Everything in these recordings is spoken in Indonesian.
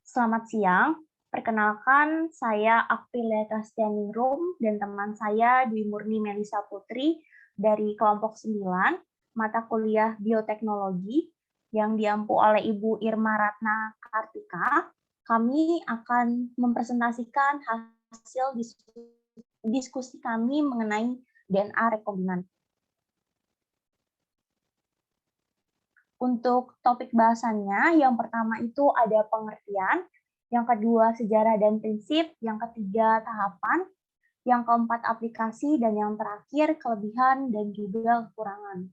Selamat siang, perkenalkan saya Aprilia Kastianingrum dan teman saya Dwi Murni Melisa Putri dari kelompok 9, mata kuliah Bioteknologi yang diampu oleh Ibu Irma Ratna Kartika. Kami akan mempresentasikan hasil diskusi kami mengenai DNA rekombinan. Untuk topik bahasannya, yang pertama itu ada pengertian, yang kedua sejarah dan prinsip, yang ketiga tahapan, yang keempat aplikasi, dan yang terakhir kelebihan dan juga kekurangan.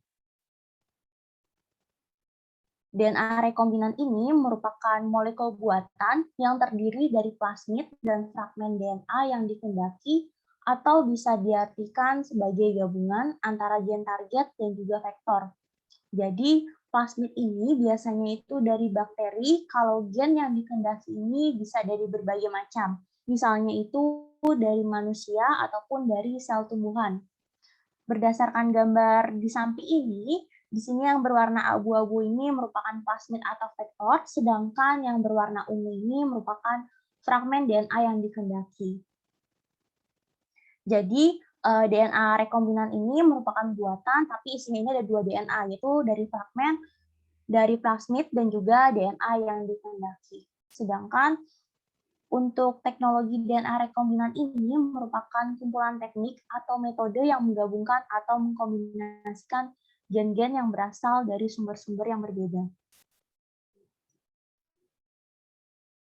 DNA rekombinan ini merupakan molekul buatan yang terdiri dari plasmid dan fragmen DNA yang dikendaki atau bisa diartikan sebagai gabungan antara gen target dan juga vektor. Jadi, plasmid ini biasanya itu dari bakteri, kalau gen yang dikehendaki ini bisa dari berbagai macam. Misalnya itu dari manusia ataupun dari sel tumbuhan. Berdasarkan gambar di samping ini, di sini yang berwarna abu-abu ini merupakan plasmid atau vektor, sedangkan yang berwarna ungu ini merupakan fragmen DNA yang dikehendaki. Jadi, DNA rekombinan ini merupakan buatan, tapi isinya ini ada 2 DNA, yaitu dari fragmen dari plasmid dan juga DNA yang dikehendaki. Sedangkan untuk teknologi DNA rekombinan ini merupakan kumpulan teknik atau metode yang menggabungkan atau mengkombinasikan gen-gen yang berasal dari sumber-sumber yang berbeda.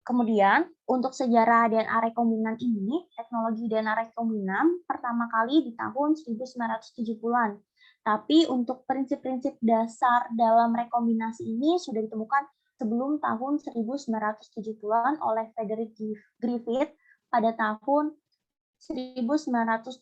Kemudian, untuk sejarah DNA rekombinan ini, teknologi DNA rekombinan pertama kali di tahun 1970-an. Tapi untuk prinsip-prinsip dasar dalam rekombinasi ini sudah ditemukan sebelum tahun 1970-an oleh Frederick Griffith pada tahun 1928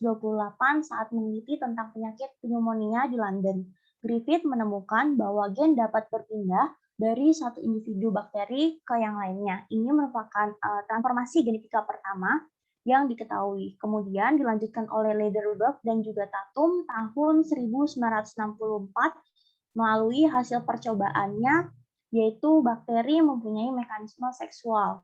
saat meneliti tentang penyakit pneumonia di London. Griffith menemukan bahwa gen dapat berpindah dari satu individu bakteri ke yang lainnya. Ini merupakan transformasi genetika pertama yang diketahui. Kemudian dilanjutkan oleh Lederberg dan juga Tatum tahun 1964 melalui hasil percobaannya, yaitu bakteri mempunyai mekanisme seksual.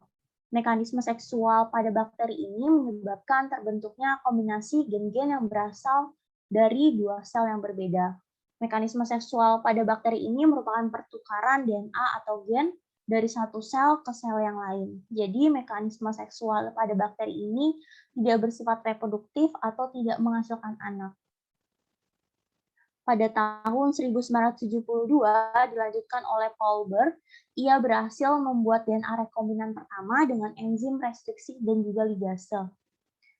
Mekanisme seksual pada bakteri ini menyebabkan terbentuknya kombinasi gen-gen yang berasal dari 2 sel yang berbeda. Mekanisme seksual pada bakteri ini merupakan pertukaran DNA atau gen dari satu sel ke sel yang lain. Jadi mekanisme seksual pada bakteri ini tidak bersifat reproduktif atau tidak menghasilkan anak. Pada tahun 1972 dilanjutkan oleh Paul Berg, ia berhasil membuat DNA rekombinan pertama dengan enzim restriksi dan juga ligase.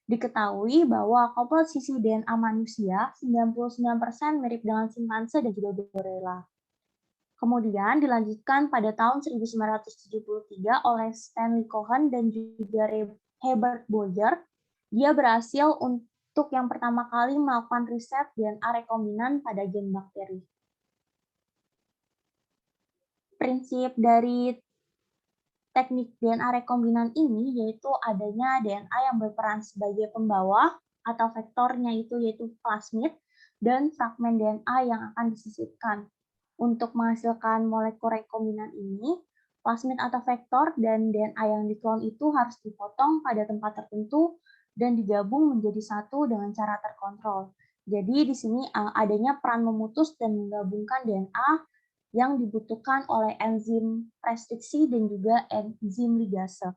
Diketahui bahwa komposisi DNA manusia 99% mirip dengan simpanse dan juga gorila. Kemudian dilanjutkan pada tahun 1973 oleh Stanley Cohen dan juga Herbert Boyer. Dia berhasil untuk yang pertama kali melakukan riset DNA rekombinan pada gen bakteri. Prinsip dari teknik DNA rekombinan ini yaitu adanya DNA yang berperan sebagai pembawa atau vektornya itu yaitu plasmid dan fragmen DNA yang akan disisipkan. Untuk menghasilkan molekul rekombinan ini, plasmid atau vektor dan DNA yang diklon itu harus dipotong pada tempat tertentu dan digabung menjadi satu dengan cara terkontrol. Jadi di sini adanya peran memutus dan menggabungkan DNA yang dibutuhkan oleh enzim restriksi dan juga enzim ligase.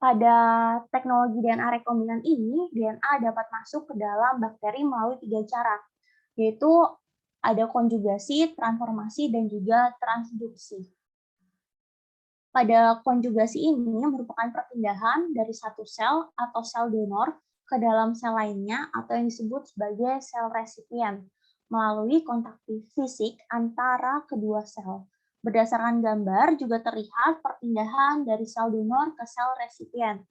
Pada teknologi DNA rekombinan ini, DNA dapat masuk ke dalam bakteri melalui 3 cara, yaitu ada konjugasi, transformasi, dan juga transduksi. Pada konjugasi ini merupakan perpindahan dari satu sel atau sel donor ke dalam sel lainnya atau yang disebut sebagai sel resipien melalui kontak fisik antara kedua sel. Berdasarkan gambar juga terlihat perpindahan dari sel donor ke sel resipien.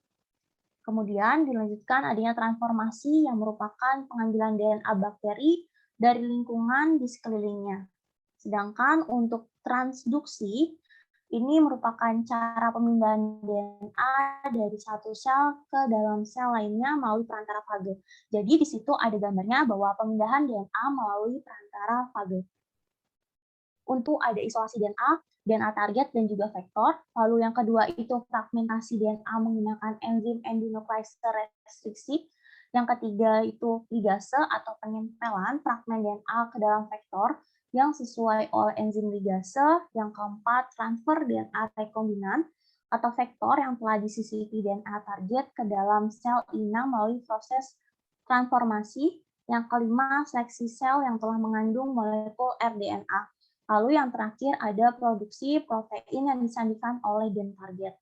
Kemudian dilanjutkan adanya transformasi yang merupakan pengambilan DNA bakteri dari lingkungan di sekelilingnya. Sedangkan untuk transduksi, ini merupakan cara pemindahan DNA dari satu sel ke dalam sel lainnya melalui perantara fage. Jadi di situ ada gambarnya bahwa pemindahan DNA melalui perantara fage. Untuk ada isolasi DNA, DNA target dan juga vektor. Lalu yang kedua itu fragmentasi DNA menggunakan enzim endonuklease restriksi. Yang ketiga itu ligase atau penyempelan fragmen DNA ke dalam vektor yang sesuai oleh enzim ligase. Yang keempat, transfer DNA rekombinan atau vektor yang telah disisipi DNA target ke dalam sel inang melalui proses transformasi. Yang kelima, seleksi sel yang telah mengandung molekul rDNA. Lalu yang terakhir ada produksi protein yang disajikan oleh gen target.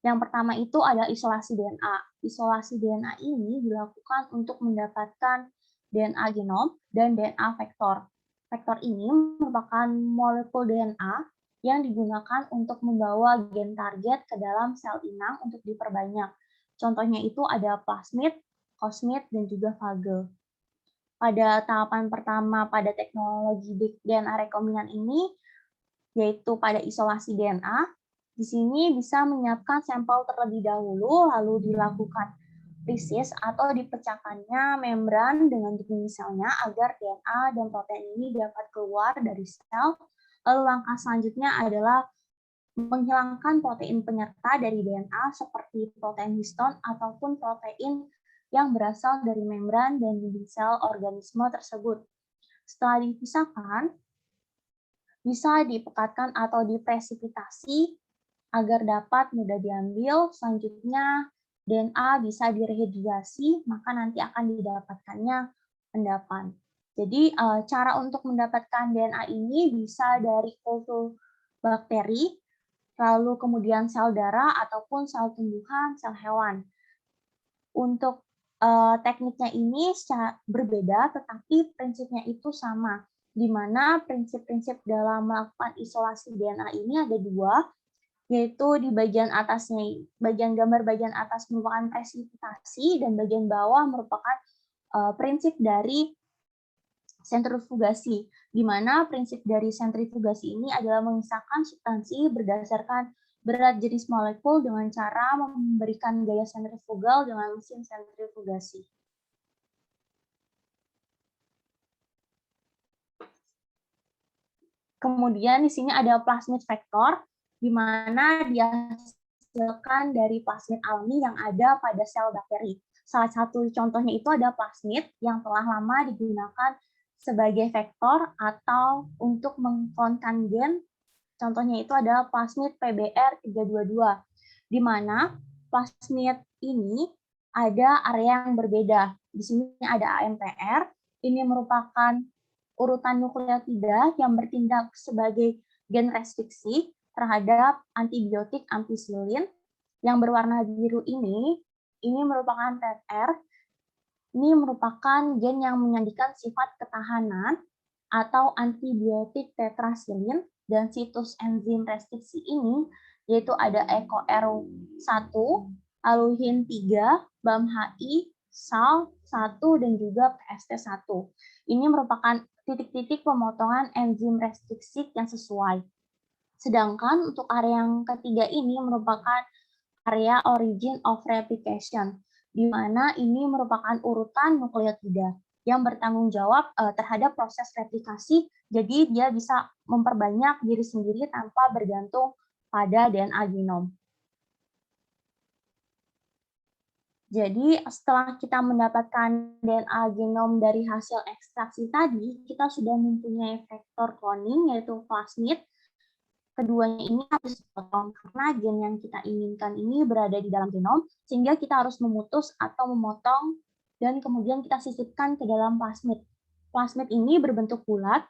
Yang pertama itu adalah isolasi DNA. Isolasi DNA ini dilakukan untuk mendapatkan DNA genom dan DNA vektor. Vektor ini merupakan molekul DNA yang digunakan untuk membawa gen target ke dalam sel inang untuk diperbanyak. Contohnya itu ada plasmid, cosmid, dan juga fage. Pada tahapan pertama pada teknologi DNA rekombinan ini, yaitu pada isolasi DNA, di sini bisa menyiapkan sampel terlebih dahulu, lalu dilakukan lisis atau dipecahkannya membran dengan jenis selnya agar DNA dan protein ini dapat keluar dari sel. Lalu langkah selanjutnya adalah menghilangkan protein penyerta dari DNA seperti protein histon ataupun protein yang berasal dari membran dan dinding sel organisme tersebut. Setelah dipisahkan, bisa dipekatkan atau dipresipitasi agar dapat mudah diambil. Selanjutnya, DNA bisa direhidrasi, maka nanti akan didapatkannya endapan. Jadi, cara untuk mendapatkan DNA ini bisa dari kultur bakteri, lalu kemudian sel darah, ataupun sel tumbuhan, sel hewan. Untuk tekniknya ini berbeda, tetapi prinsipnya itu sama, di mana prinsip-prinsip dalam melakukan isolasi DNA ini ada dua, yaitu di bagian atasnya, bagian gambar bagian atas merupakan presipitasi dan bagian bawah merupakan prinsip dari sentrifugasi, di mana prinsip dari sentrifugasi ini adalah memisahkan substansi berdasarkan berat jenis molekul dengan cara memberikan gaya sentrifugal dengan mesin sentrifugasi. Kemudian di sini ada plasmid vektor, di mana dihasilkan dari plasmid alami yang ada pada sel bakteri. Salah satu contohnya itu ada plasmid yang telah lama digunakan sebagai vektor atau untuk mengklonkan gen. Contohnya itu adalah plasmid PBR322, di mana plasmid ini ada area yang berbeda. Di sini ada AMPR, ini merupakan urutan nukleotida yang bertindak sebagai gen restriksi terhadap antibiotik ampicillin. Yang berwarna biru ini merupakan TR. Ini merupakan gen yang menyandikan sifat ketahanan atau antibiotik tetrasilin, dan situs enzim restriksi ini yaitu ada EcoR1, aluhin 3, BAMHI, SAL 1, dan juga PST1. Ini merupakan titik-titik pemotongan enzim restriksi yang sesuai. Sedangkan untuk area yang ketiga ini merupakan area origin of replication, di mana ini merupakan urutan nukleotida yang bertanggung jawab terhadap proses replikasi, jadi dia bisa memperbanyak diri sendiri tanpa bergantung pada DNA genom. Jadi setelah kita mendapatkan DNA genom dari hasil ekstraksi tadi, kita sudah mempunyai vektor cloning yaitu plasmid. Keduanya ini harus dipotong karena gen yang kita inginkan ini berada di dalam genom, sehingga kita harus memutus atau memotong dan kemudian kita sisipkan ke dalam plasmid. Plasmid ini berbentuk bulat,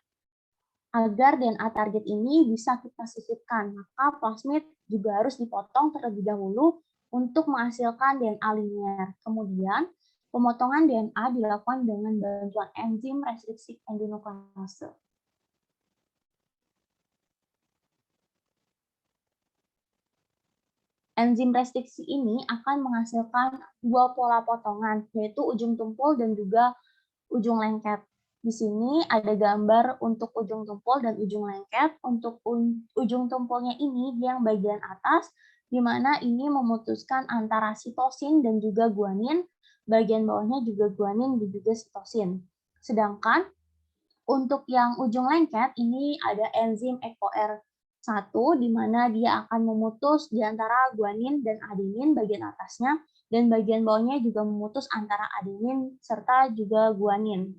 agar DNA target ini bisa kita sisipkan, maka plasmid juga harus dipotong terlebih dahulu untuk menghasilkan DNA linear. Kemudian, pemotongan DNA dilakukan dengan bantuan enzim restriksi endonuklease. Enzim restriksi ini akan menghasilkan dua pola potongan, yaitu ujung tumpul dan juga ujung lengket. Di sini ada gambar untuk ujung tumpul dan ujung lengket. Untuk ujung tumpulnya ini yang bagian atas, di mana ini memutuskan antara sitosin dan juga guanin. Bagian bawahnya juga guanin dan juga sitosin. Sedangkan Untuk yang ujung lengket, ini ada enzim EcoR1, di mana dia akan memutus di antara guanin dan adenin bagian atasnya, dan bagian bawahnya juga memutus antara adenin serta juga guanin.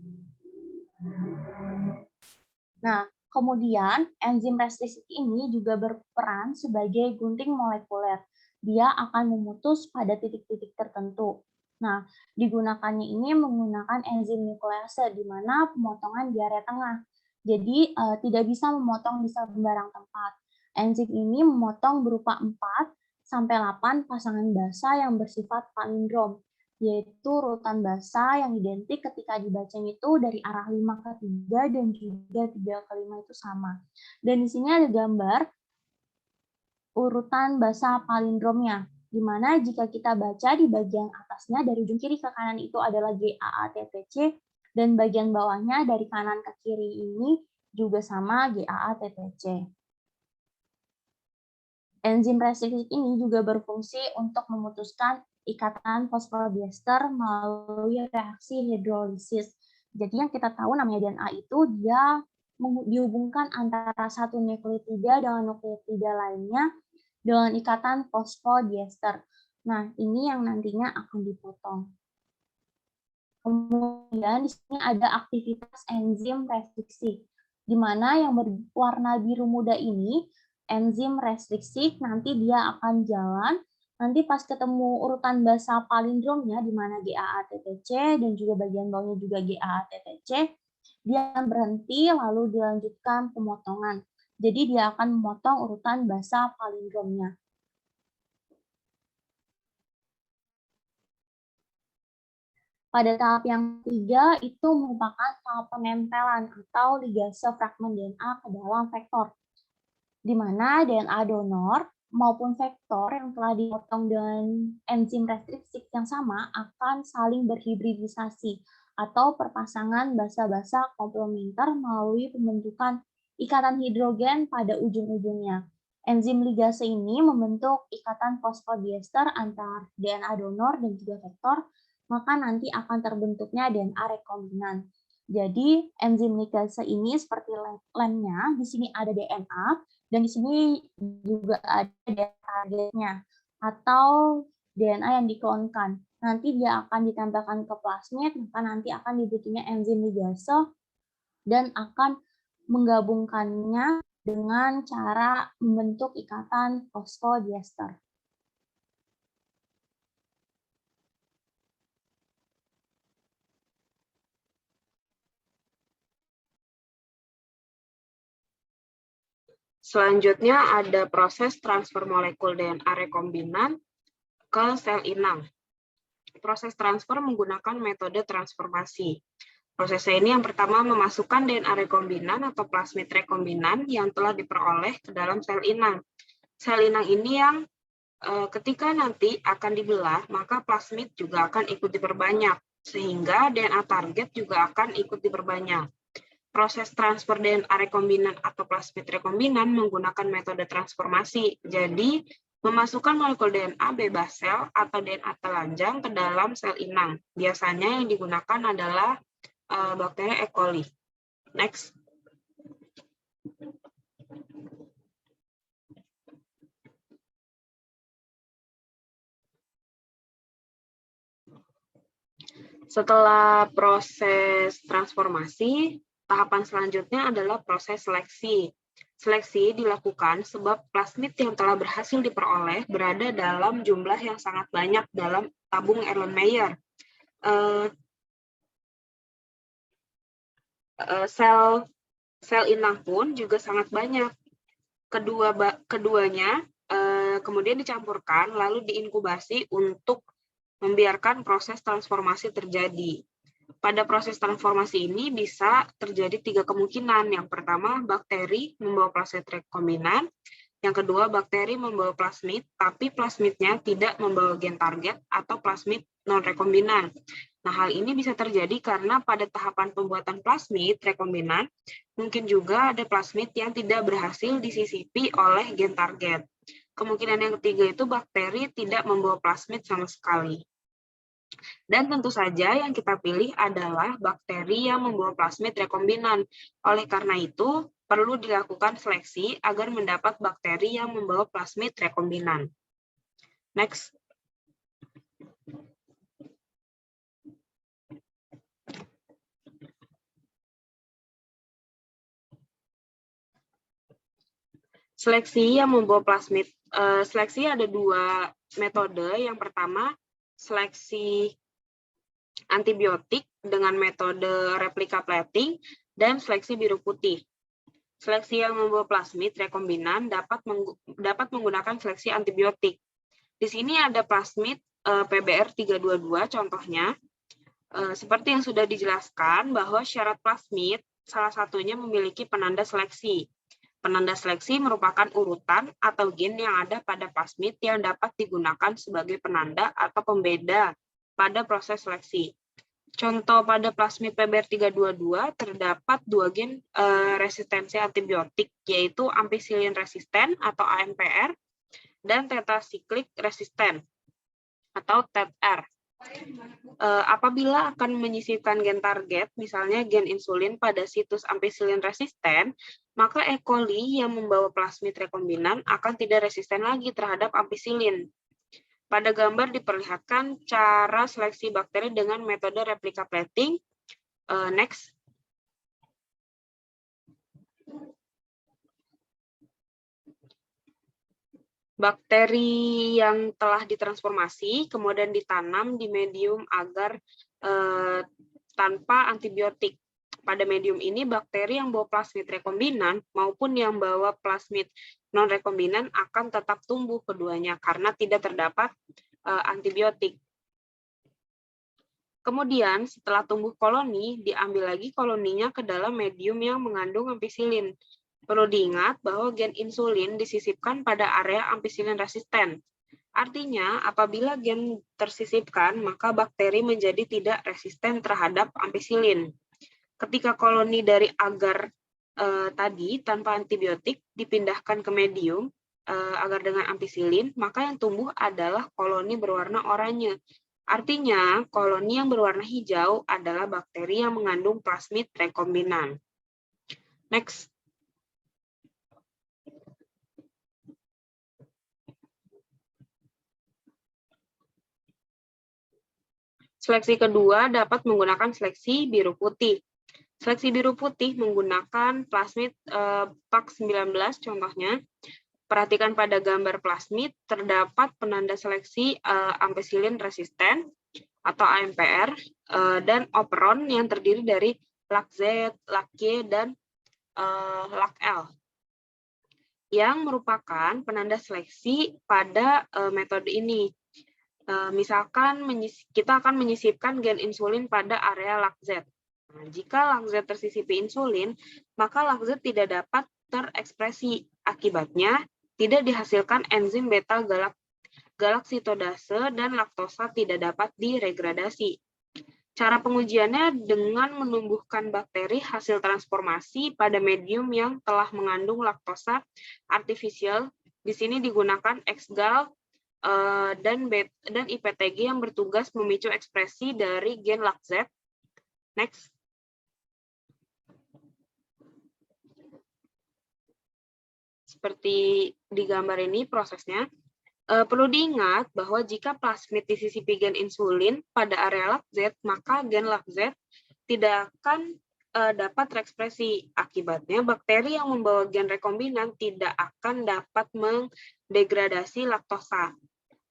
Nah, kemudian enzim restriksi ini juga berperan sebagai gunting molekuler. Dia akan memutus pada titik-titik tertentu. Nah, digunakannya ini menggunakan enzim nuklease, di mana pemotongan di area tengah. Jadi, tidak bisa memotong di sembarang tempat. Enzim ini memotong berupa 4 sampai 8 pasangan basa yang bersifat palindrom, yaitu urutan basa yang identik ketika dibacanya itu dari arah 5 ke 3 dan juga 3 ke 5 itu sama. Dan di sini ada gambar urutan basa palindromnya, di mana jika kita baca di bagian atasnya dari ujung kiri ke kanan itu adalah GAATTC, dan bagian bawahnya dari kanan ke kiri ini juga sama GAATTC. Enzim restriksi ini juga berfungsi untuk memutuskan ikatan fosfodiester melalui reaksi hidrolisis. Jadi yang kita tahu namanya DNA itu dia dihubungkan antara satu nukleotida dengan nukleotida lainnya dengan ikatan fosfodiester. Nah, ini yang nantinya akan dipotong. Kemudian di sini ada aktivitas enzim restriksi, di mana yang berwarna biru muda ini enzim restriksi nanti dia akan jalan, nanti pas ketemu urutan basa palindromnya di mana GAATTC dan juga bagian bawahnya juga GAATTC, dia akan berhenti lalu dilanjutkan pemotongan. Jadi dia akan memotong urutan basa palindromnya. Pada tahap yang ketiga itu merupakan tahap penempelan atau ligase fragmen DNA ke dalam vektor, di mana DNA donor maupun vektor yang telah dipotong dengan enzim restriksi yang sama akan saling berhibridisasi atau perpasangan basa-basa komplementer melalui pembentukan ikatan hidrogen pada ujung-ujungnya. Enzim ligase ini membentuk ikatan fosfodiester antar DNA donor dan juga vektor, maka nanti akan terbentuknya DNA rekombinan. Jadi enzim ligase ini seperti lemnya, di sini ada DNA, dan di sini juga ada DNA targetnya atau DNA yang diklonkan. Nanti dia akan ditempelkan ke plasmid, maka nanti akan dibutuhnya enzim ligase dan akan menggabungkannya dengan cara membentuk ikatan fosfodiester. Selanjutnya ada proses transfer molekul DNA rekombinan ke sel inang. Proses transfer menggunakan metode transformasi. Prosesnya ini yang pertama memasukkan DNA rekombinan atau plasmid rekombinan yang telah diperoleh ke dalam sel inang. Sel inang ini yang ketika nanti akan dibelah, maka plasmid juga akan ikut diperbanyak, sehingga DNA target juga akan ikut diperbanyak. Proses transfer DNA rekombinan atau plasmid rekombinan menggunakan metode transformasi. Jadi, memasukkan molekul DNA bebas sel atau DNA telanjang ke dalam sel inang. Biasanya yang digunakan adalah bakteri E. coli. Next. Setelah proses transformasi, tahapan selanjutnya adalah proses seleksi. Seleksi dilakukan sebab plasmid yang telah berhasil diperoleh berada dalam jumlah yang sangat banyak dalam tabung Erlenmeyer. Sel inang pun juga sangat banyak. Keduanya kemudian dicampurkan lalu diinkubasi untuk membiarkan proses transformasi terjadi. Pada proses transformasi ini bisa terjadi 3 kemungkinan. Yang pertama, bakteri membawa plasmid rekombinan. Yang kedua, bakteri membawa plasmid, tapi plasmidnya tidak membawa gen target atau plasmid non-rekombinan. Nah, hal ini bisa terjadi karena pada tahapan pembuatan plasmid rekombinan, mungkin juga ada plasmid yang tidak berhasil disisipi oleh gen target. Kemungkinan yang ketiga itu bakteri tidak membawa plasmid sama sekali. Dan tentu saja yang kita pilih adalah bakteri yang membawa plasmid rekombinan. Oleh karena itu, perlu dilakukan seleksi agar mendapat bakteri yang membawa plasmid rekombinan. Next. Seleksi yang membawa plasmid. Seleksi ada dua metode. Yang pertama, seleksi antibiotik dengan metode replika plating dan seleksi biru putih. Seleksi yang membawa plasmid rekombinan dapat menggunakan seleksi antibiotik. Di sini ada plasmid PBR322 contohnya. Seperti yang sudah dijelaskan bahwa syarat plasmid salah satunya memiliki penanda seleksi. Penanda seleksi merupakan urutan atau gen yang ada pada plasmid yang dapat digunakan sebagai penanda atau pembeda pada proses seleksi. Contoh pada plasmid PBR322 terdapat dua gen resistensi antibiotik, yaitu ampicillin resisten atau AMPR dan tetracyclic resisten atau TETR. Apabila akan menyisipkan gen target, misalnya gen insulin pada situs ampicillin resisten, maka E. coli yang membawa plasmid rekombinan akan tidak resisten lagi terhadap ampicillin. Pada gambar diperlihatkan cara seleksi bakteri dengan metode replika plating. Next. Bakteri yang telah ditransformasi kemudian ditanam di medium agar tanpa antibiotik. Pada medium ini, bakteri yang bawa plasmid rekombinan maupun yang bawa plasmid non-rekombinan akan tetap tumbuh keduanya karena tidak terdapat antibiotik. Kemudian, setelah tumbuh koloni, diambil lagi koloninya ke dalam medium yang mengandung ampicillin. Perlu diingat bahwa gen insulin disisipkan pada area ampicillin resisten. Artinya, apabila gen tersisipkan, maka bakteri menjadi tidak resisten terhadap ampicillin. Ketika koloni dari agar tadi tanpa antibiotik dipindahkan ke medium agar dengan ampicillin, maka yang tumbuh adalah koloni berwarna oranye. Artinya, koloni yang berwarna hijau adalah bakteri yang mengandung plasmid rekombinan. Next. Seleksi kedua dapat menggunakan seleksi biru putih. Seleksi biru putih menggunakan plasmid PAK19 contohnya. Perhatikan pada gambar plasmid terdapat penanda seleksi ampicillin resisten atau AMPR dan operon yang terdiri dari LAC-Z, LAC-Y, dan LAC-L yang merupakan penanda seleksi pada metode ini. Misalkan kita akan menyisipkan gen insulin pada area LAC-Z. Nah, jika LAC-Z tersisipi insulin, maka LAC-Z tidak dapat terekspresi. Akibatnya, tidak dihasilkan enzim beta-galaksitodase dan laktosa tidak dapat diregradasi. Cara pengujiannya dengan menumbuhkan bakteri hasil transformasi pada medium yang telah mengandung laktosa artifisial. Di sini digunakan X-gal dan IPTG yang bertugas memicu ekspresi dari gen LAC-Z. Next. Seperti di gambar ini prosesnya. Perlu diingat bahwa jika plasmid disisipi gen insulin pada area LAC-Z, maka gen LAC-Z tidak akan dapat terekspresi. Akibatnya, bakteri yang membawa gen rekombinan tidak akan dapat mendegradasi laktosa.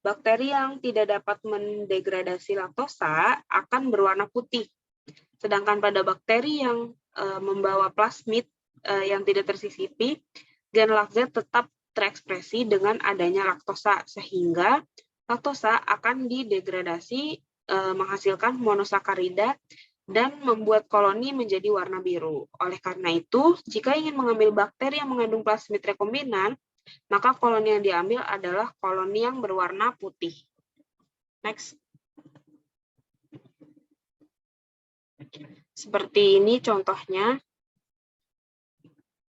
Bakteri yang tidak dapat mendegradasi laktosa akan berwarna putih. Sedangkan pada bakteri yang membawa plasmid yang tidak tersisipi, gen LAC-Z tetap terekspresi dengan adanya laktosa, sehingga laktosa akan didegradasi menghasilkan monosakarida dan membuat koloni menjadi warna biru. Oleh karena itu, jika ingin mengambil bakteri yang mengandung plasmid rekombinan, maka koloni yang diambil adalah koloni yang berwarna putih. Next. Seperti ini contohnya.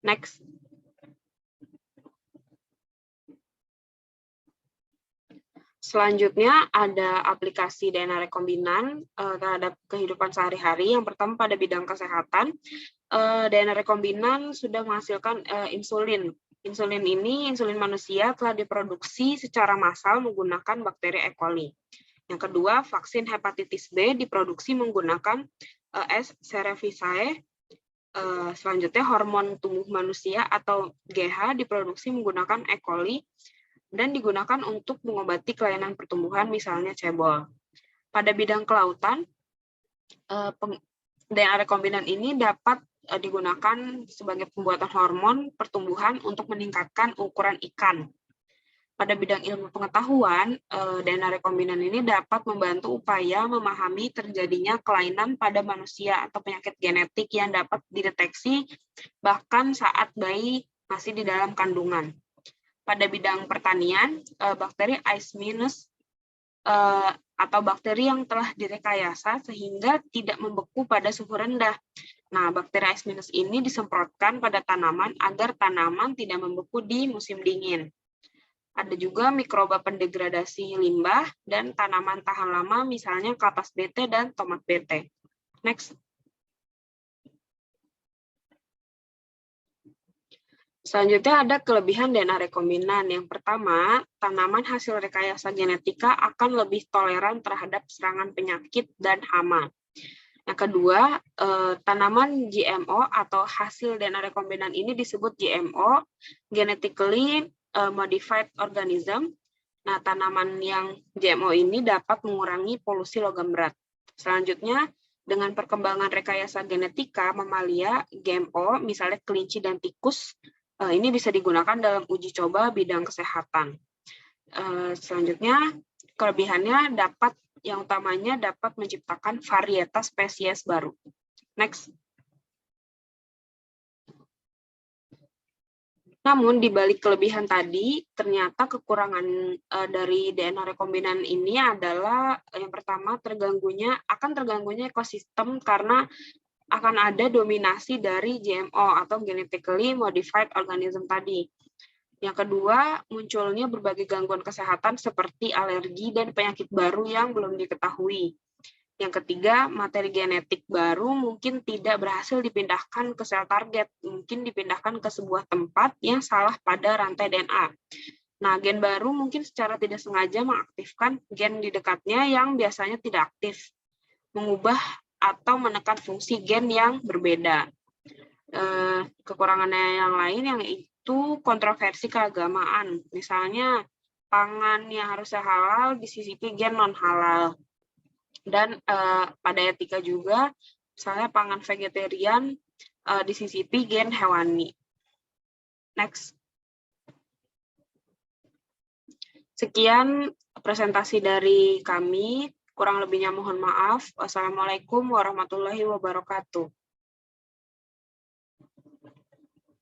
Next. Selanjutnya ada aplikasi DNA rekombinan terhadap kehidupan sehari-hari. Yang pertama pada bidang kesehatan, DNA rekombinan sudah menghasilkan insulin. Insulin manusia telah diproduksi secara massal menggunakan bakteri E. coli. Yang kedua, vaksin hepatitis B diproduksi menggunakan S. cerevisiae. Selanjutnya, hormon tumbuh manusia atau GH diproduksi menggunakan E. coli dan digunakan untuk mengobati kelainan pertumbuhan, misalnya cebol. Pada bidang kelautan, DNA rekombinan ini dapat digunakan sebagai pembuatan hormon pertumbuhan untuk meningkatkan ukuran ikan. Pada bidang ilmu pengetahuan, DNA rekombinan ini dapat membantu upaya memahami terjadinya kelainan pada manusia atau penyakit genetik yang dapat dideteksi bahkan saat bayi masih di dalam kandungan. Pada bidang pertanian, bakteri Eis-Minus atau bakteri yang telah direkayasa sehingga tidak membeku pada suhu rendah. Nah, bakteri Eis-Minus ini disemprotkan pada tanaman agar tanaman tidak membeku di musim dingin. Ada juga mikroba pendegradasi limbah dan tanaman tahan lama, misalnya kapas BT dan tomat BT. Next. Selanjutnya ada kelebihan DNA rekombinan. Yang pertama, tanaman hasil rekayasa genetika akan lebih toleran terhadap serangan penyakit dan hama. Yang kedua, tanaman GMO atau hasil DNA rekombinan ini disebut GMO, genetically modified organism. Nah, tanaman yang GMO ini dapat mengurangi polusi logam berat. Selanjutnya, dengan perkembangan rekayasa genetika mamalia, GMO, misalnya kelinci dan tikus, ini bisa digunakan dalam uji coba bidang kesehatan. Selanjutnya, kelebihannya yang utamanya dapat menciptakan varietas spesies baru. Next. Namun, di balik kelebihan tadi, ternyata kekurangan dari DNA rekombinan ini adalah yang pertama akan terganggunya ekosistem karena akan ada dominasi dari GMO atau genetically modified organism tadi. Yang kedua, munculnya berbagai gangguan kesehatan seperti alergi dan penyakit baru yang belum diketahui. Yang ketiga, materi genetik baru mungkin tidak berhasil dipindahkan ke sel target, mungkin dipindahkan ke sebuah tempat yang salah pada rantai DNA. Nah, gen baru mungkin secara tidak sengaja mengaktifkan gen di dekatnya yang biasanya tidak aktif, mengubah atau menekan fungsi gen yang berbeda. Kekurangannya yang lain yang itu kontroversi keagamaan. Misalnya, pangan yang harusnya halal disisipi gen non-halal. Dan pada etika juga, misalnya pangan vegetarian disisipi gen hewani. Next. Sekian presentasi dari kami. Kurang lebihnya mohon maaf. Wassalamualaikum warahmatullahi wabarakatuh.